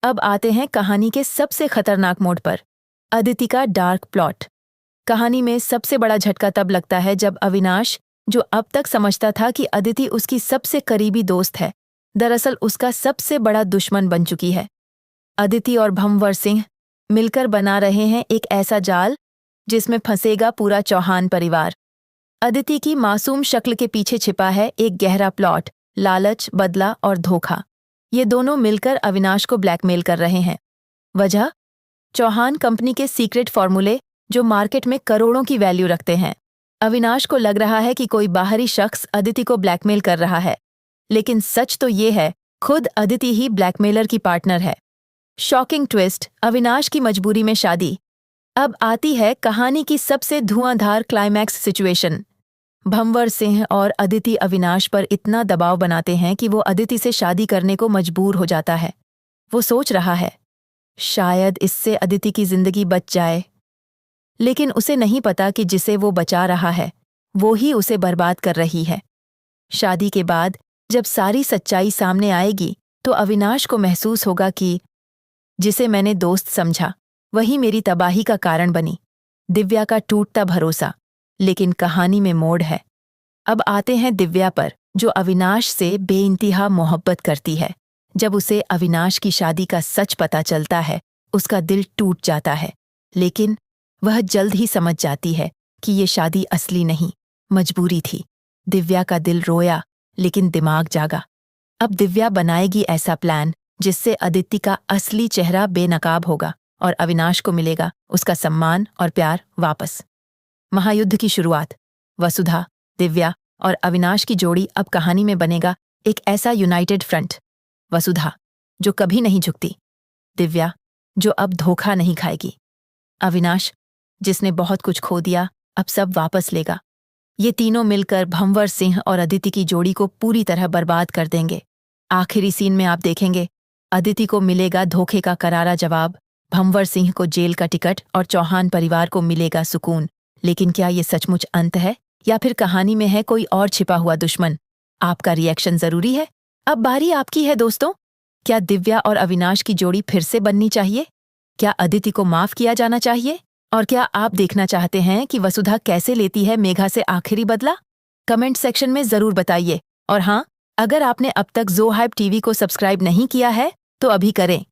अब आते हैं कहानी के सबसे खतरनाक मोड़ पर, अदिति का डार्क प्लॉट। कहानी में सबसे बड़ा झटका तब लगता है जब अविनाश, जो अब तक समझता था कि अदिति उसकी सबसे करीबी दोस्त है, दरअसल उसका सबसे बड़ा दुश्मन बन चुकी है। अदिति और भंवर सिंह मिलकर बना रहे हैं एक ऐसा जाल जिसमें फंसेगा पूरा चौहान परिवार। अदिति की मासूम शक्ल के पीछे छिपा है एक गहरा प्लॉट, लालच, बदला और धोखा। ये दोनों मिलकर अविनाश को ब्लैकमेल कर रहे हैं। वजह? चौहान कंपनी के सीक्रेट फॉर्मूले जो मार्केट में करोड़ों की वैल्यू रखते हैं। अविनाश को लग रहा है कि कोई बाहरी शख्स अदिति को ब्लैकमेल कर रहा है, लेकिन सच तो ये है, खुद अदिति ही ब्लैकमेलर की पार्टनर है। शॉकिंग ट्विस्ट, अविनाश की मजबूरी में शादी। अब आती है कहानी की सबसे धुआंधार क्लाइमैक्स सिचुएशन। भंवर सिंह और अदिति अविनाश पर इतना दबाव बनाते हैं कि वो अदिति से शादी करने को मजबूर हो जाता है। वो सोच रहा है, शायद इससे अदिति की जिंदगी बच जाए, लेकिन उसे नहीं पता कि जिसे वो बचा रहा है वो ही उसे बर्बाद कर रही है। शादी के बाद जब सारी सच्चाई सामने आएगी तो अविनाश को महसूस होगा कि जिसे मैंने दोस्त समझा वही मेरी तबाही का कारण बनी। दिव्या का टूटता भरोसा। लेकिन कहानी में मोड़ है। अब आते हैं दिव्या पर, जो अविनाश से बेइंतहा मोहब्बत करती है। जब उसे अविनाश की शादी का सच पता चलता है, उसका दिल टूट जाता है, लेकिन वह जल्द ही समझ जाती है कि ये शादी असली नहीं, मजबूरी थी। दिव्या का दिल रोया, लेकिन दिमाग जागा। अब दिव्या बनाएगी ऐसा प्लान जिससे अदिति का असली चेहरा बेनकाब होगा और अविनाश को मिलेगा उसका सम्मान और प्यार वापस। महायुद्ध की शुरुआत। वसुधा, दिव्या और अविनाश की जोड़ी अब कहानी में बनेगा एक ऐसा यूनाइटेड फ्रंट। वसुधा, जो कभी नहीं झुकती। दिव्या, जो अब धोखा नहीं खाएगी। अविनाश, जिसने बहुत कुछ खो दिया, अब सब वापस लेगा। ये तीनों मिलकर भंवर सिंह और अदिति की जोड़ी को पूरी तरह बर्बाद कर देंगे। आखिरी सीन में आप देखेंगे, अदिति को मिलेगा धोखे का करारा जवाब, भंवर सिंह को जेल का टिकट और चौहान परिवार को मिलेगा सुकून। लेकिन क्या ये सचमुच अंत है, या फिर कहानी में है कोई और छिपा हुआ दुश्मन? आपका रिएक्शन जरूरी है। अब बारी आपकी है दोस्तों। क्या दिव्या और अविनाश की जोड़ी फिर से बननी चाहिए? क्या अदिति को माफ किया जाना चाहिए? और क्या आप देखना चाहते हैं कि वसुधा कैसे लेती है मेघा से आखिरी बदला? कमेंट सेक्शन में जरूर बताइए। और हाँ, अगर आपने अब तक ज़ो हाइप टीवी को सब्सक्राइब नहीं किया है तो अभी करें।